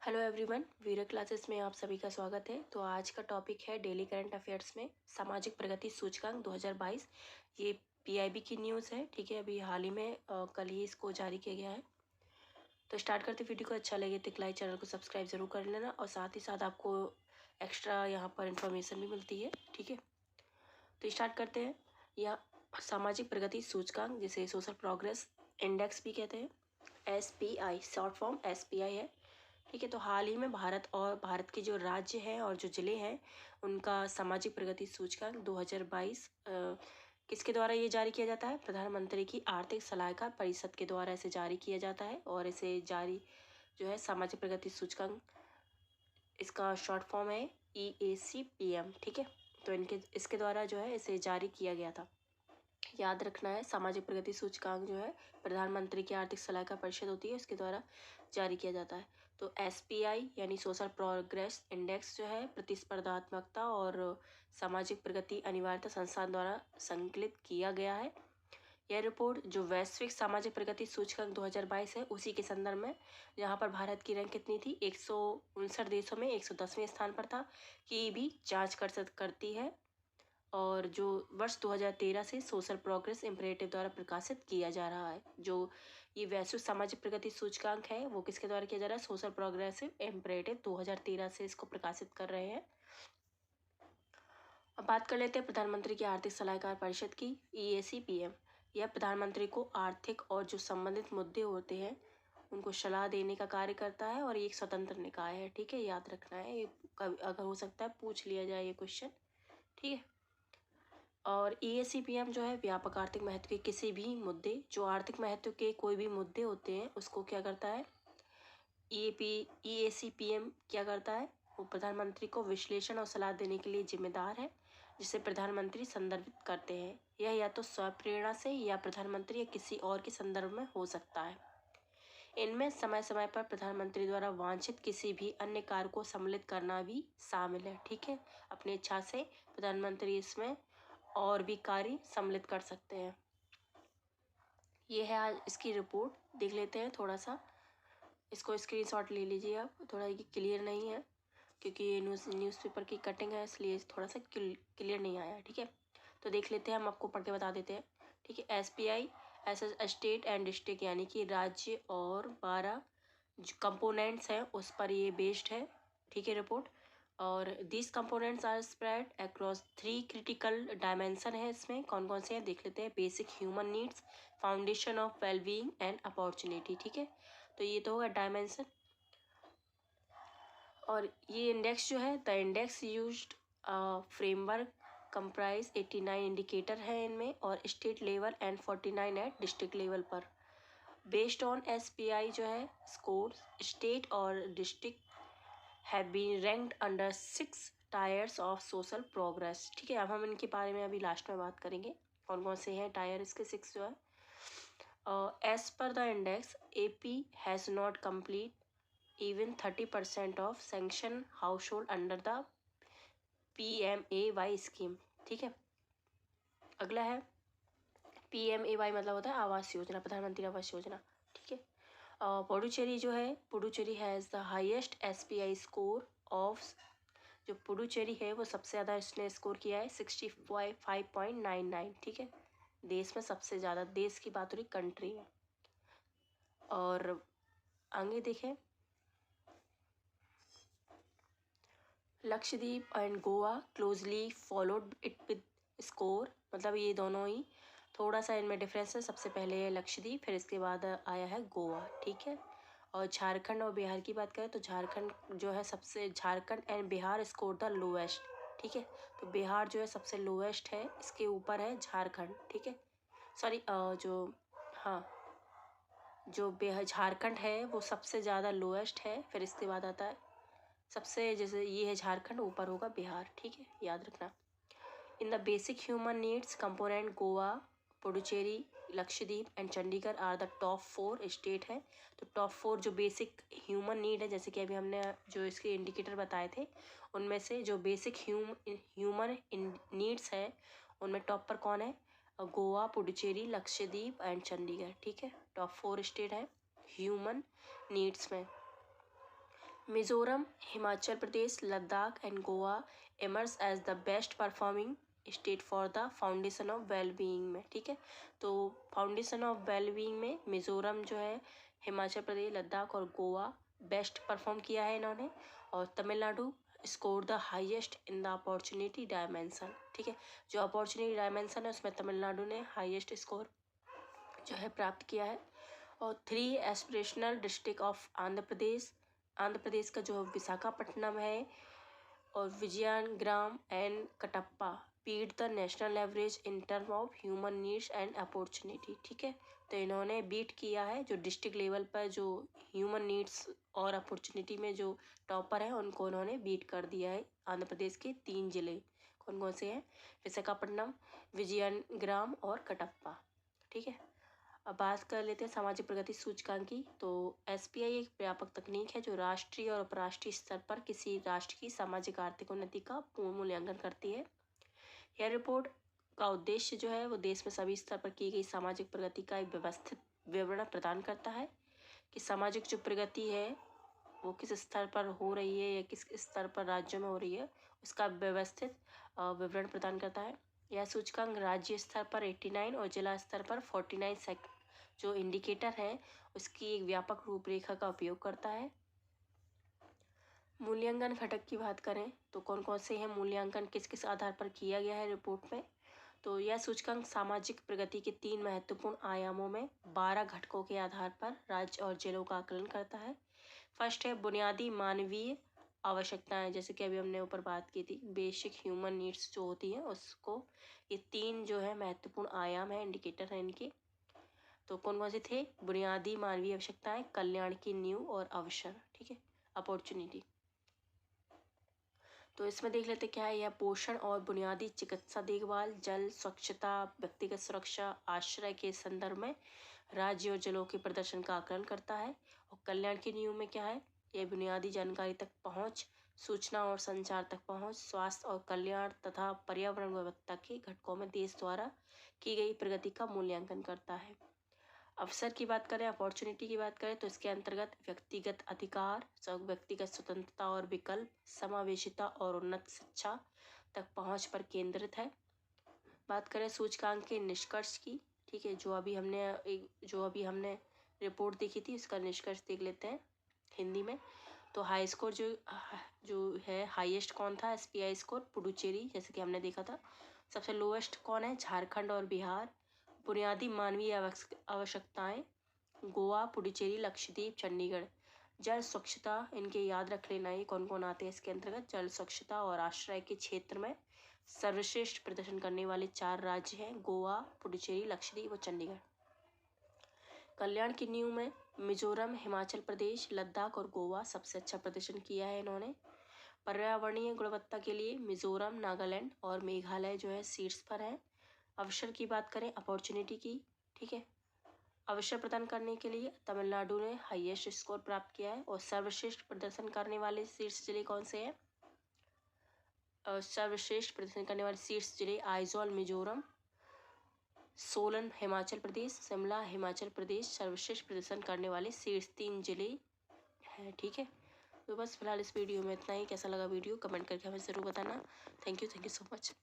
Hello everyone, वीरा classes में आप सभी का स्वागत है। तो आज का टॉपिक है डेली करंट अफेयर्स में सामाजिक प्रगति सूचकांक 2022। ये पीआईबी की न्यूज़ है, ठीक है। अभी हाल ही में कल ही इसको जारी किया गया है। तो स्टार्ट करते वीडियो को। अच्छा लगे तो लाइक, चैनल को सब्सक्राइब जरूर कर लेना और साथ ही साथ आपको एक्स्ट्रा यहाँ पर इंफॉर्मेशन भी मिलती है, ठीक है। तो स्टार्ट करते हैं। यह सामाजिक प्रगति सूचकांक, जिसे सोशल प्रोग्रेस इंडेक्स भी कहते हैं, SPI शॉर्ट फॉर्म SPI है, ठीक है। तो हाल ही में भारत और भारत के जो राज्य हैं और जो जिले हैं उनका सामाजिक प्रगति सूचकांक 2022 किसके द्वारा ये जारी किया जाता है? प्रधानमंत्री की आर्थिक सलाहकार परिषद के द्वारा इसे जारी किया जाता है। और इसे जारी जो है सामाजिक प्रगति सूचकांक, इसका शॉर्ट फॉर्म है EACPM, ठीक है। तो इसके द्वारा जो है इसे जारी किया गया था। याद रखना है, सामाजिक प्रगति सूचकांक जो है प्रधानमंत्री की आर्थिक सलाहकार परिषद होती है, उसके द्वारा जारी किया जाता है। तो SPI यानी सोशल प्रोग्रेस इंडेक्स जो है प्रतिस्पर्धात्मकता और सामाजिक प्रगति अनिवार्यता संस्थान द्वारा संकलित किया गया है। यह रिपोर्ट जो वैश्विक सामाजिक प्रगति सूचकांक 2022 है, उसी के संदर्भ में, जहां पर भारत की रैंक कितनी थी, 159 देशों में 110वें स्थान पर था, की भी जांच करती है। और जो वर्ष 2013 से सोशल प्रोग्रेस इम्परेटिव द्वारा प्रकाशित किया जा रहा है। जो ये वैश्विक सामाजिक प्रगति सूचकांक है वो किसके द्वारा किया जा रहा है? सोशल प्रोग्रेसिव इम्परेटिव 2013 से इसको प्रकाशित कर रहे हैं। अब बात कर लेते हैं प्रधानमंत्री की आर्थिक सलाहकार परिषद की, EACPM। यह प्रधानमंत्री को आर्थिक और जो संबंधित मुद्दे होते हैं उनको सलाह देने का कार्य करता है और ये एक स्वतंत्र निकाय है, ठीक है। याद रखना है, ये कभी अगर हो सकता है पूछ लिया जाए ये क्वेश्चन, ठीक है। और EACPM जो है व्यापक आर्थिक महत्व के किसी भी मुद्दे, जो आर्थिक महत्व के कोई भी मुद्दे होते हैं उसको क्या करता है? EACPM क्या करता है? वो प्रधानमंत्री को विश्लेषण और सलाह देने के लिए जिम्मेदार है, जिसे प्रधानमंत्री संदर्भित करते हैं। यह या तो स्वप्रेरणा से या प्रधानमंत्री या किसी और के संदर्भ में हो सकता है। इनमें समय समय पर प्रधानमंत्री द्वारा वांछित किसी भी अन्य कार्य को सम्मिलित करना भी शामिल है, ठीक है। अपनी इच्छा से प्रधानमंत्री इसमें और भी कार्य सम्मिलित कर सकते हैं। ये है आज इसकी रिपोर्ट, देख लेते हैं थोड़ा सा। इसको स्क्रीनशॉट ले लीजिए आप, थोड़ा ये क्लियर नहीं है क्योंकि ये न्यूज़पेपर की कटिंग है, इसलिए थोड़ा सा क्लियर नहीं आया, ठीक है। तो देख लेते हैं, हम आपको पढ़ के बता देते हैं, ठीक है। SPI ऐसे स्टेट एंड डिस्ट्रिक्ट यानी कि राज्य और 12 जो कंपोनेंट्स हैं उस पर ये बेस्ड है, ठीक है, रिपोर्ट। और this components are spread across 3 critical dimension है। इसमें कौन कौन से हैं देख लेते हैं। Basic human needs, foundation of wellbeing and opportunity, ठीक है। तो ये तो होगा डायमेंशन। और ये इंडेक्स जो है, the index used framework comprise 89 indicator है इनमें, और state level and 49 at district level पर। बेस्ड ऑन SPI जो है स्कोर, स्टेट और district have been ranked under 6 tiers of social progress, ठीक है। अब हम इनके बारे में अभी लास्ट में बात करेंगे, कौन कौन से हैं टायर इसके 6 जो है। एज पर the index AP has not complete even 30% of sanction household under the PMAY scheme, ठीक है। अगला है PMAY, मतलब होता है आवास योजना, प्रधानमंत्री आवास योजना, ठीक है। पुडुचेरी जो है, Puducherry has the highest SPI score of, जो पुडुचेरी है वो सबसे ज़्यादा इसने स्कोर किया है 65.99, ठीक है। देश में सबसे ज़्यादा, देश की बात हो रही, कंट्री में। और आगे देखें, Lakshadweep and Goa closely followed it with score, मतलब ये दोनों ही थोड़ा सा इनमें डिफरेंस है। सबसे पहले है लक्षद्वीप, फिर इसके बाद आया है गोवा, ठीक है। और झारखंड और बिहार की बात करें तो झारखंड जो है सबसे, Jharkhand and Bihar score the lowest, ठीक है। तो बिहार जो है सबसे लोएस्ट है, इसके ऊपर है झारखंड, ठीक है। सॉरी, जो, हाँ, जो झारखंड है वो सबसे ज़्यादा लोएस्ट है, फिर इसके बाद आता है सबसे, जैसे ये है झारखंड, ऊपर होगा बिहार, ठीक है, याद रखना। In the basic human needs component, Goa, Puducherry, Lakshadweep and Chandigarh are the top 4 state है। तो टॉप 4 जो बेसिक ह्यूमन नीड है, जैसे कि अभी हमने जो इसके इंडिकेटर बताए थे, उनमें से जो बेसिक ह्यूमन नीड्स है उनमें टॉप पर कौन है? गोवा, पुडुचेरी, लक्षद्वीप एंड चंडीगढ़, ठीक है। टॉप 4 स्टेट है ह्यूमन नीड्स में। Mizoram, Himachal Pradesh, Ladakh and Goa emerge as the best performing state for the foundation of wellbeing में, ठीक है। तो फाउंडेशन ऑफ वेलबीइंग में मिजोरम जो है, हिमाचल प्रदेश, लद्दाख और गोवा बेस्ट परफॉर्म किया है इन्होंने, और Tamil Nadu score the highest in the opportunity dimension, ठीक है। जो अपॉर्चुनिटी डायमेंशन है उसमें तमिलनाडु ने हाईएस्ट स्कोर जो है प्राप्त किया है। और 3 aspirational district of Andhra Pradesh का जो विशाखापट्टनम है और Vizianagaram and Kadapa beat the national average in term of human needs and opportunity, ठीक है। तो इन्होंने बीट किया है, जो डिस्ट्रिक्ट लेवल पर जो ह्यूमन नीड्स और अपॉर्चुनिटी में जो टॉपर है उनको उन्होंने बीट कर दिया है। आंध्र प्रदेश के 3 जिले कौन कौन से हैं? विशाखापट्टनम, विजयनग्राम और कटप्पा, ठीक है। अब बात कर लेते हैं सामाजिक प्रगति सूचकांक की। तो एसपीआई एक व्यापक तकनीक है जो राष्ट्रीय और उपराष्ट्रीय स्तर पर किसी राष्ट्र की सामाजिक आर्थिक उन्नति का पूर्ण मूल्यांकन करती है। यह रिपोर्ट का उद्देश्य जो है वो देश में सभी स्तर पर की गई सामाजिक प्रगति का एक व्यवस्थित विवरण प्रदान करता है कि सामाजिक जो प्रगति है वो किस स्तर पर हो रही है या किस स्तर पर राज्यों में हो रही है, उसका व्यवस्थित विवरण प्रदान करता है। यह सूचकांक राज्य स्तर पर 89 और जिला स्तर पर 49 जो इंडिकेटर है उसकी एक व्यापक रूपरेखा का उपयोग करता है। मूल्यांकन घटक की बात करें तो कौन कौन से हैं, मूल्यांकन किस किस आधार पर किया गया है रिपोर्ट में। तो यह सूचकांक सामाजिक प्रगति के 3 महत्वपूर्ण आयामों में 12 घटकों के आधार पर राज्य और जिलों का आकलन करता है। फर्स्ट है बुनियादी मानवीय आवश्यकताएं, जैसे कि अभी हमने ऊपर बात की थी, बेसिक ह्यूमन नीड्स जो होती हैं उसको, ये 3 जो है महत्वपूर्ण आयाम है, इंडिकेटर है इनके। तो कौन कौन से थे? बुनियादी मानवीय आवश्यकताएं, कल्याण की नींव और अवसर, ठीक है, अपॉर्चुनिटी। तो इसमें देख लेते क्या है। यह पोषण और बुनियादी चिकित्सा देखभाल, जल, स्वच्छता, व्यक्तिगत सुरक्षा, आश्रय के संदर्भ में राज्य और जिलों के प्रदर्शन का आकलन करता है। और कल्याण की नींव में क्या है? यह बुनियादी जानकारी तक पहुंच, सूचना और संचार तक पहुंच, स्वास्थ्य और कल्याण तथा पर्यावरण गुणवत्ता के घटकों में देश द्वारा की गई प्रगति का मूल्यांकन करता है। अवसर की बात करें, अपॉर्चुनिटी की बात करें तो इसके अंतर्गत व्यक्तिगत अधिकार, व्यक्तिगत स्वतंत्रता और विकल्प, समावेशिता और उन्नत शिक्षा तक पहुंच पर केंद्रित है। बात करें सूचकांक के निष्कर्ष की, ठीक है, जो अभी हमने रिपोर्ट देखी थी उसका निष्कर्ष देख लेते हैं हिंदी में। तो हाई स्कोर जो है हाईएस्ट कौन था? एसपीआई स्कोर पुडुचेरी, जैसे कि हमने देखा था। सबसे लोएस्ट कौन है? झारखंड और बिहार। बुनियादी मानवीय आवश्यकताएं, गोवा, पुडुचेरी, लक्षद्वीप, चंडीगढ़। जल स्वच्छता, इनके याद रख लेना ये कौन कौन आते हैं इसके अंतर्गत। जल स्वच्छता और आश्रय के क्षेत्र में सर्वश्रेष्ठ प्रदर्शन करने वाले 4 राज्य हैं, गोवा, पुडुचेरी, लक्षद्वीप और चंडीगढ़। कल्याण की नींव में मिजोरम, हिमाचल प्रदेश, लद्दाख और गोवा सबसे अच्छा प्रदर्शन किया है इन्होंने। पर्यावरणीय गुणवत्ता के लिए मिजोरम, नागालैंड और मेघालय जो है शीर्ष पर है। अवसर की बात करें, अपॉर्चुनिटी की, ठीक है, अवसर प्रदान करने के लिए तमिलनाडु ने हाईएस्ट स्कोर प्राप्त किया है। और सर्वश्रेष्ठ प्रदर्शन करने वाले शीर्ष जिले कौन से हैं? सर्वश्रेष्ठ प्रदर्शन करने वाले शीर्ष जिले आइजॉल मिजोरम, सोलन हिमाचल प्रदेश, शिमला हिमाचल प्रदेश सर्वश्रेष्ठ प्रदर्शन करने वाले शीर्ष 3 जिले हैं, ठीक है। तो बस फिलहाल इस वीडियो में इतना ही। कैसा लगा वीडियो कमेंट करके हमें ज़रूर बताना। Thank you so much.